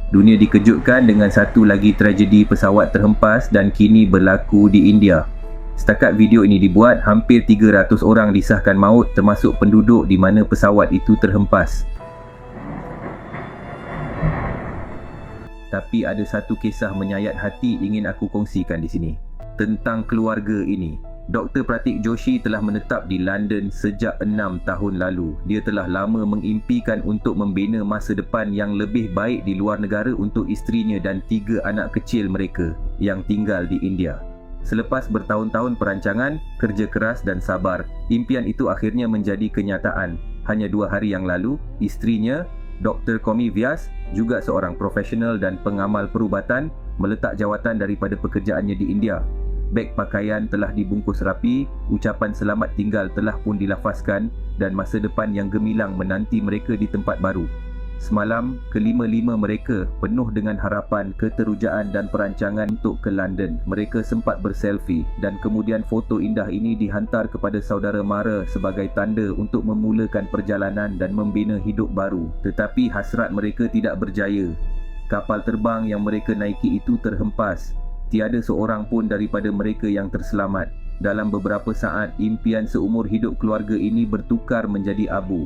Dunia dikejutkan dengan satu lagi tragedi pesawat terhempas dan kini berlaku di India. Setakat video ini dibuat, hampir 300 orang disahkan maut termasuk penduduk di mana pesawat itu terhempas. Tapi ada satu kisah menyayat hati ingin aku kongsikan di sini. Tentang keluarga ini. Dr. Pratik Joshi telah menetap di London sejak 6 tahun lalu. Dia telah lama mengimpikan untuk membina masa depan yang lebih baik di luar negara untuk isterinya dan 3 anak kecil mereka yang tinggal di India. Selepas bertahun-tahun perancangan, kerja keras dan sabar, impian itu akhirnya menjadi kenyataan. Hanya 2 hari yang lalu, isterinya, Dr. Komi Vyas, juga seorang profesional dan pengamal perubatan, meletak jawatan daripada pekerjaannya di India. Beg pakaian telah dibungkus rapi, ucapan selamat tinggal telah pun dilafazkan dan masa depan yang gemilang menanti mereka di tempat baru. Semalam, kelima-lima mereka penuh dengan harapan, keterujaan dan perancangan untuk ke London. Mereka sempat berselfie dan kemudian foto indah ini dihantar kepada saudara mara sebagai tanda untuk memulakan perjalanan dan membina hidup baru. Tetapi hasrat mereka tidak berjaya. Kapal terbang yang mereka naiki itu terhempas. Tiada seorang pun daripada mereka yang terselamat. Dalam beberapa saat, impian seumur hidup keluarga ini bertukar menjadi abu.